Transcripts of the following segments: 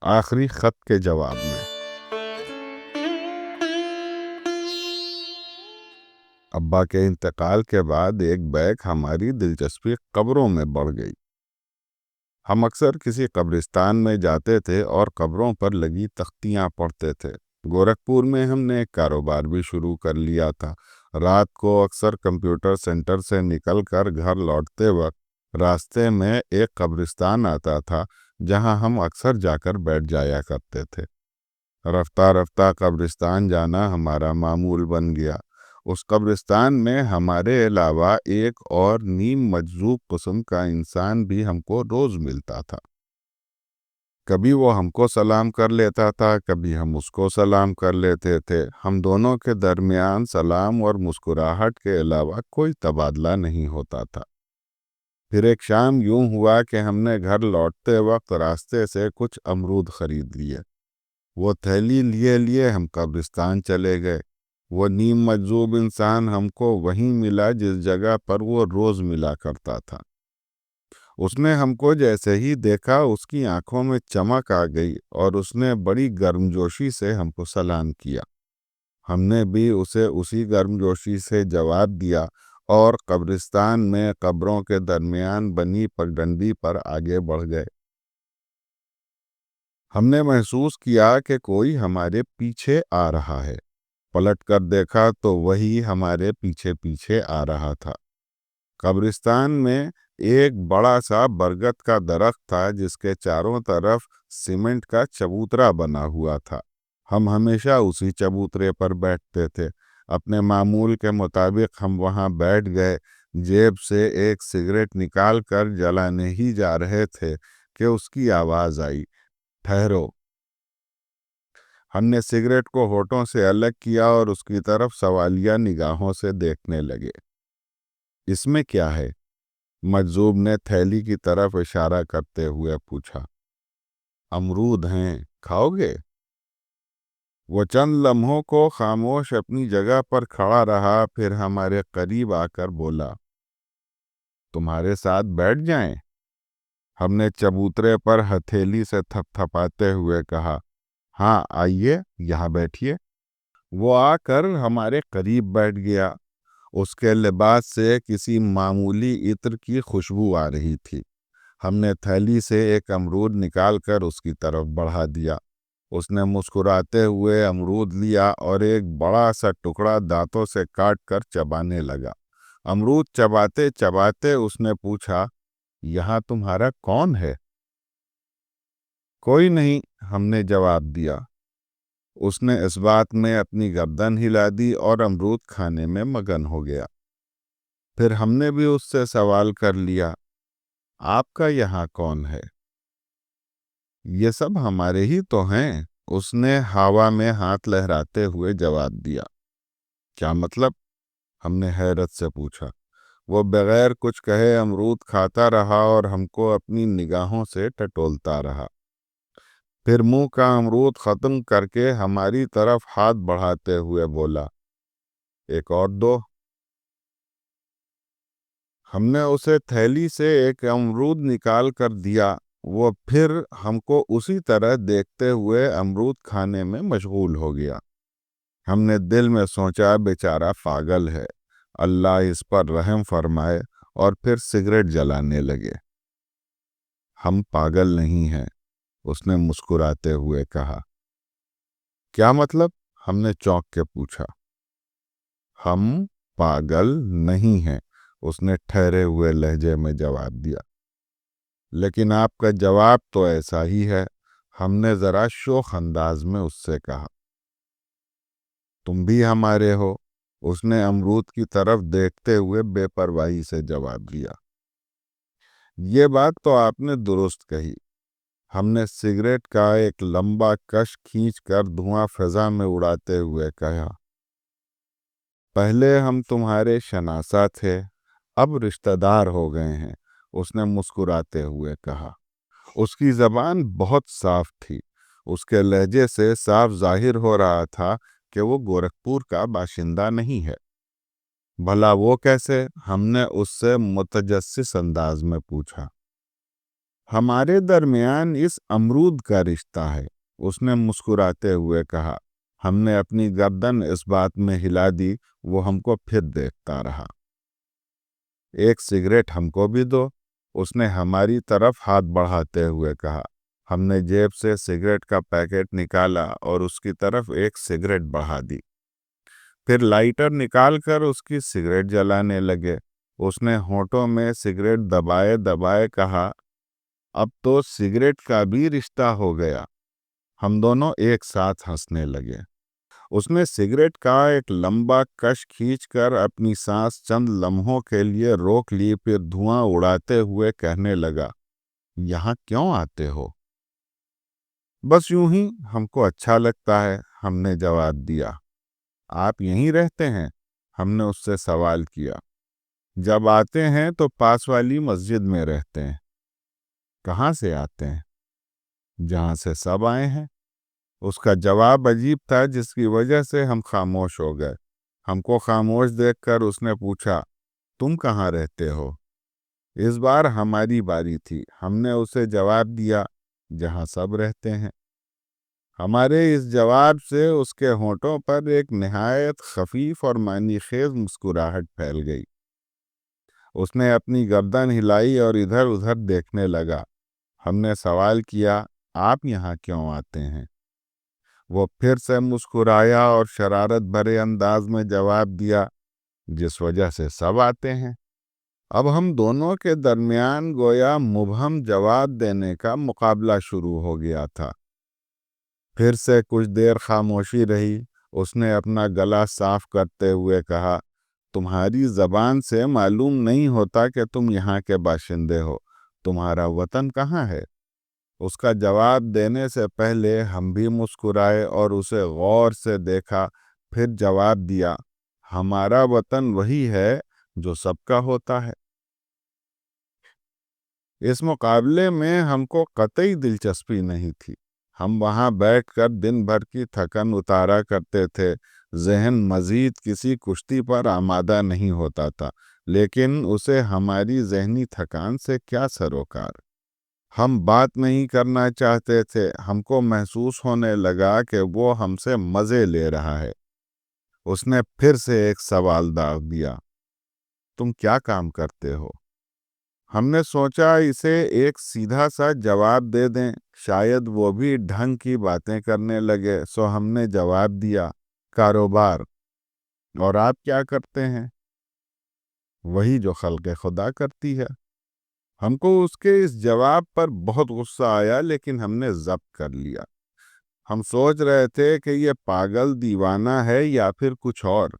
آخری خط کے جواب میں ابا کے انتقال کے بعد ایک بیک ہماری دلچسپی قبروں میں بڑھ گئی۔ ہم اکثر کسی قبرستان میں جاتے تھے اور قبروں پر لگی تختیاں پڑھتے تھے۔ گورکھپور میں ہم نے ایک کاروبار بھی شروع کر لیا تھا۔ رات کو اکثر کمپیوٹر سینٹر سے نکل کر گھر لوٹتے وقت راستے میں ایک قبرستان آتا تھا جہاں ہم اکثر جا کر بیٹھ جایا کرتے تھے۔ رفتہ رفتہ قبرستان جانا ہمارا معمول بن گیا۔ اس قبرستان میں ہمارے علاوہ ایک اور نیم مجذوب قسم کا انسان بھی ہم کو روز ملتا تھا۔ کبھی وہ ہم کو سلام کر لیتا تھا، کبھی ہم اس کو سلام کر لیتے تھے۔ ہم دونوں کے درمیان سلام اور مسکراہٹ کے علاوہ کوئی تبادلہ نہیں ہوتا تھا۔ پھر ایک شام یوں ہوا کہ ہم نے گھر لوٹتے وقت راستے سے کچھ امرود خرید لیے۔ وہ تھیلی لیے ہم قبرستان چلے گئے۔ وہ نیم مجذوب انسان ہم کو وہیں ملا جس جگہ پر وہ روز ملا کرتا تھا۔ اس نے ہم کو جیسے ہی دیکھا اس کی آنکھوں میں چمک آ گئی اور اس نے بڑی گرمجوشی سے ہم کو سلام کیا۔ ہم نے بھی اسے اسی گرمجوشی سے جواب دیا اور قبرستان میں قبروں کے درمیان بنی پگڈنڈی پر آگے بڑھ گئے۔ ہم نے محسوس کیا کہ کوئی ہمارے پیچھے آ رہا ہے۔ پلٹ کر دیکھا تو وہی ہمارے پیچھے پیچھے آ رہا تھا۔ قبرستان میں ایک بڑا سا برگد کا درخت تھا جس کے چاروں طرف سیمنٹ کا چبوترا بنا ہوا تھا۔ ہم ہمیشہ اسی چبوترے پر بیٹھتے تھے۔ اپنے معمول کے مطابق ہم وہاں بیٹھ گئے۔ جیب سے ایک سگریٹ نکال کر جلانے ہی جا رہے تھے کہ اس کی آواز آئی، ٹھہرو۔ ہم نے سگریٹ کو ہونٹوں سے الگ کیا اور اس کی طرف سوالیہ نگاہوں سے دیکھنے لگے۔ اس میں کیا ہے؟ مجذوب نے تھیلی کی طرف اشارہ کرتے ہوئے پوچھا۔ امرود ہیں، کھاؤ گے؟ وہ چند لمحوں کو خاموش اپنی جگہ پر کھڑا رہا، پھر ہمارے قریب آ کر بولا، تمہارے ساتھ بیٹھ جائیں؟ ہم نے چبوترے پر ہتھیلی سے تھپ تھپاتے ہوئے کہا، ہاں آئیے، یہاں بیٹھیے۔ وہ آ کر ہمارے قریب بیٹھ گیا۔ اس کے لباس سے کسی معمولی عطر کی خوشبو آ رہی تھی۔ ہم نے تھیلی سے ایک امرود نکال کر اس کی طرف بڑھا دیا۔ اس نے مسکراتے ہوئے امرود لیا اور ایک بڑا سا ٹکڑا دانتوں سے کاٹ کر چبانے لگا۔ امرود چباتے چباتے اس نے پوچھا، یہاں تمہارا کون ہے؟ کوئی نہیں، ہم نے جواب دیا۔ اس نے اس بات میں اپنی گردن ہلا دی اور امرود کھانے میں مگن ہو گیا۔ پھر ہم نے بھی اس سے سوال کر لیا، آپ کا یہاں کون ہے؟ یہ سب ہمارے ہی تو ہیں، اس نے ہوا میں ہاتھ لہراتے ہوئے جواب دیا۔ کیا مطلب؟ ہم نے حیرت سے پوچھا۔ وہ بغیر کچھ کہے امرود کھاتا رہا اور ہم کو اپنی نگاہوں سے ٹٹولتا رہا۔ پھر منہ کا امرود ختم کر کے ہماری طرف ہاتھ بڑھاتے ہوئے بولا، ایک اور دو۔ ہم نے اسے تھیلی سے ایک امرود نکال کر دیا۔ وہ پھر ہم کو اسی طرح دیکھتے ہوئے امرود کھانے میں مشغول ہو گیا۔ ہم نے دل میں سوچا، بیچارہ پاگل ہے، اللہ اس پر رحم فرمائے، اور پھر سگریٹ جلانے لگے۔ ہم پاگل نہیں ہیں، اس نے مسکراتے ہوئے کہا۔ کیا مطلب؟ ہم نے چونک کے پوچھا۔ ہم پاگل نہیں ہیں، اس نے ٹھہرے ہوئے لہجے میں جواب دیا۔ لیکن آپ کا جواب تو ایسا ہی ہے، ہم نے ذرا شوخ انداز میں اس سے کہا۔ تم بھی ہمارے ہو، اس نے امرود کی طرف دیکھتے ہوئے بے پرواہی سے جواب دیا۔ یہ بات تو آپ نے درست کہی۔ ہم نے سگریٹ کا ایک لمبا کش کھینچ کر دھواں فضا میں اڑاتے ہوئے کہا، پہلے ہم تمہارے شناسا تھے، اب رشتہ دار ہو گئے ہیں، اس نے مسکراتے ہوئے کہا۔ اس کی زبان بہت صاف تھی۔ اس کے لہجے سے صاف ظاہر ہو رہا تھا کہ وہ گورکھپور کا باشندہ نہیں ہے۔ بھلا وہ کیسے؟ ہم نے اس سے متجسس انداز میں پوچھا۔ ہمارے درمیان اس امرود کا رشتہ ہے، اس نے مسکراتے ہوئے کہا۔ ہم نے اپنی گردن اس بات میں ہلا دی، وہ ہم کو پھر دیکھتا رہا۔ ایک سگریٹ ہم کو بھی دو، اس نے ہماری طرف ہاتھ بڑھاتے ہوئے کہا۔ ہم نے جیب سے سگریٹ کا پیکٹ نکالا اور اس کی طرف ایک سگریٹ بڑھا دی، پھر لائٹر نکال کر اس کی سگریٹ جلانے لگے۔ اس نے ہونٹوں میں سگریٹ دبائے دبائے کہا، اب تو سگریٹ کا بھی رشتہ ہو گیا۔ ہم دونوں ایک ساتھ ہنسنے لگے۔ اس نے سگریٹ کا ایک لمبا کش کھینچ کر اپنی سانس چند لمحوں کے لیے روک لی، پھر دھواں اڑاتے ہوئے کہنے لگا، یہاں کیوں آتے ہو؟ بس یوں ہی، ہم کو اچھا لگتا ہے، ہم نے جواب دیا۔ آپ یہیں رہتے ہیں؟ ہم نے اس سے سوال کیا۔ جب آتے ہیں تو پاس والی مسجد میں رہتے ہیں۔ کہاں سے آتے ہیں؟ جہاں سے سب آئے ہیں۔ اس کا جواب عجیب تھا، جس کی وجہ سے ہم خاموش ہو گئے۔ ہم کو خاموش دیکھ کر اس نے پوچھا، تم کہاں رہتے ہو؟ اس بار ہماری باری تھی۔ ہم نے اسے جواب دیا، جہاں سب رہتے ہیں۔ ہمارے اس جواب سے اس کے ہونٹوں پر ایک نہایت خفیف اور معنی خیز مسکراہٹ پھیل گئی۔ اس نے اپنی گردن ہلائی اور ادھر ادھر دیکھنے لگا۔ ہم نے سوال کیا، آپ یہاں کیوں آتے ہیں؟ وہ پھر سے مسکرایا اور شرارت بھرے انداز میں جواب دیا، جس وجہ سے سب آتے ہیں۔ اب ہم دونوں کے درمیان گویا مبہم جواب دینے کا مقابلہ شروع ہو گیا تھا۔ پھر سے کچھ دیر خاموشی رہی۔ اس نے اپنا گلا صاف کرتے ہوئے کہا، تمہاری زبان سے معلوم نہیں ہوتا کہ تم یہاں کے باشندے ہو۔ تمہارا وطن کہاں ہے؟ اس کا جواب دینے سے پہلے ہم بھی مسکرائے اور اسے غور سے دیکھا، پھر جواب دیا، ہمارا وطن وہی ہے جو سب کا ہوتا ہے۔ اس مقابلے میں ہم کو قطعی دلچسپی نہیں تھی۔ ہم وہاں بیٹھ کر دن بھر کی تھکن اتارا کرتے تھے۔ ذہن مزید کسی کشتی پر آمادہ نہیں ہوتا تھا، لیکن اسے ہماری ذہنی تھکان سے کیا سروکار۔ ہم بات نہیں کرنا چاہتے تھے۔ ہم کو محسوس ہونے لگا کہ وہ ہم سے مزے لے رہا ہے۔ اس نے پھر سے ایک سوال داغ دیا، تم کیا کام کرتے ہو؟ ہم نے سوچا اسے ایک سیدھا سا جواب دے دیں، شاید وہ بھی ڈھنگ کی باتیں کرنے لگے، سو ہم نے جواب دیا، کاروبار۔ اور آپ کیا کرتے ہیں؟ وہی جو خلق خدا کرتی ہے۔ ہم کو اس کے اس جواب پر بہت غصہ آیا، لیکن ہم نے ضبط کر لیا۔ ہم سوچ رہے تھے کہ یہ پاگل دیوانہ ہے یا پھر کچھ اور۔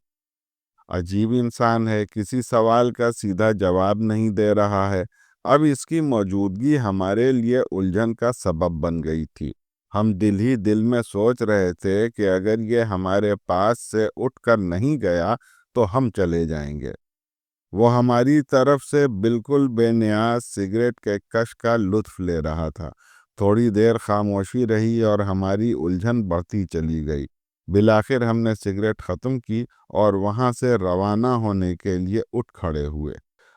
عجیب انسان ہے، کسی سوال کا سیدھا جواب نہیں دے رہا ہے۔ اب اس کی موجودگی ہمارے لیے الجھن کا سبب بن گئی تھی۔ ہم دل ہی دل میں سوچ رہے تھے کہ اگر یہ ہمارے پاس سے اٹھ کر نہیں گیا تو ہم چلے جائیں گے۔ وہ ہماری طرف سے بالکل بے نیاز سگریٹ کے کش کا لطف لے رہا تھا۔ تھوڑی دیر خاموشی رہی اور ہماری الجھن بڑھتی چلی گئی۔ بالآخر ہم نے سگریٹ ختم کی اور وہاں سے روانہ ہونے کے لیے اٹھ کھڑے ہوئے۔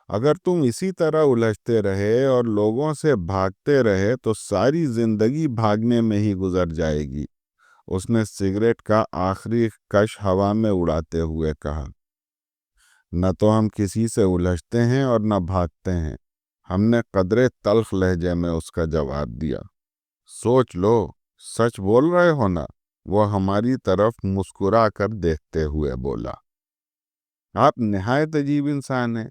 اگر تم اسی طرح الجھتے رہے اور لوگوں سے بھاگتے رہے تو ساری زندگی بھاگنے میں ہی گزر جائے گی۔ اس نے سگریٹ کا آخری کش ہوا میں اڑاتے ہوئے کہا، نہ تو ہم کسی سے الجھتے ہیں اور نہ بھاگتے ہیں۔ ہم نے قدرے تلخ لہجے میں اس کا جواب دیا۔ سوچ لو، سچ بول رہے ہو نا؟ وہ ہماری طرف مسکرا کر دیکھتے ہوئے بولا۔ آپ نہایت عجیب انسان ہیں۔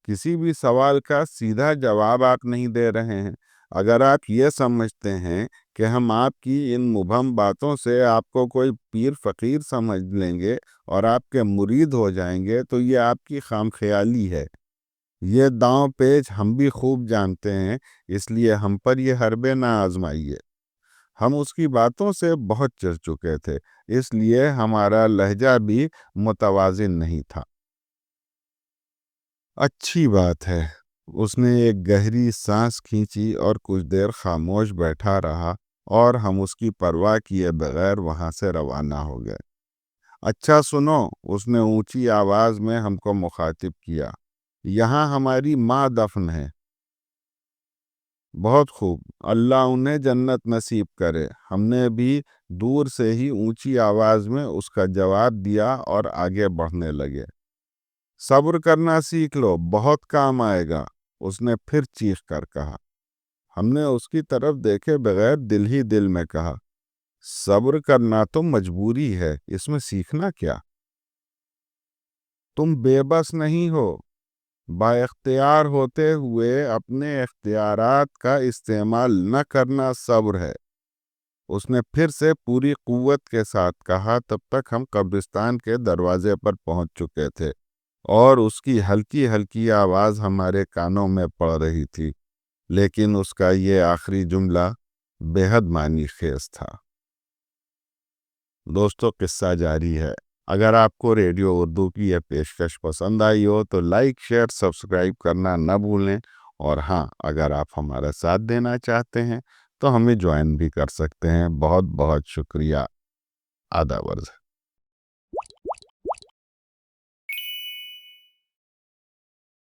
کسی بھی سوال کا سیدھا جواب آپ نہیں دے رہے ہیں۔ اگر آپ یہ سمجھتے ہیں کہ ہم آپ کی ان مبہم باتوں سے آپ کو کوئی پیر فقیر سمجھ لیں گے اور آپ کے مرید ہو جائیں گے تو یہ آپ کی خام خیالی ہے۔ یہ داؤں پیچ ہم بھی خوب جانتے ہیں، اس لیے ہم پر یہ حربے نہ آزمائیے۔ ہم اس کی باتوں سے بہت چڑ چکے تھے، اس لیے ہمارا لہجہ بھی متوازن نہیں تھا۔ اچھی بات ہے۔ اس نے ایک گہری سانس کھینچی اور کچھ دیر خاموش بیٹھا رہا اور ہم اس کی پرواہ کیے بغیر وہاں سے روانہ ہو گئے۔ اچھا سنو، اس نے اونچی آواز میں ہم کو مخاطب کیا، یہاں ہماری ماں دفن ہے۔ بہت خوب، اللہ انہیں جنت نصیب کرے۔ ہم نے بھی دور سے ہی اونچی آواز میں اس کا جواب دیا اور آگے بڑھنے لگے۔ صبر کرنا سیکھ لو، بہت کام آئے گا، اس نے پھر چیخ کر کہا۔ ہم نے اس کی طرف دیکھے بغیر دل ہی دل میں کہا، صبر کرنا تو مجبوری ہے، اس میں سیکھنا کیا؟ تم بے بس نہیں ہو، با اختیار ہوتے ہوئے اپنے اختیارات کا استعمال نہ کرنا صبر ہے۔ اس نے پھر سے پوری قوت کے ساتھ کہا۔ تب تک ہم قبرستان کے دروازے پر پہنچ چکے تھے اور اس کی ہلکی ہلکی آواز ہمارے کانوں میں پڑ رہی تھی، لیکن اس کا یہ آخری جملہ بے حد معنی خیز تھا۔ دوستو، قصہ جاری ہے۔ اگر آپ کو ریڈیو اردو کی یہ پیشکش پسند آئی ہو تو لائک، شیئر، سبسکرائب کرنا نہ بھولیں، اور ہاں، اگر آپ ہمارا ساتھ دینا چاہتے ہیں تو ہمیں جوائن بھی کر سکتے ہیں۔ بہت بہت شکریہ۔ آداب عرض ہے۔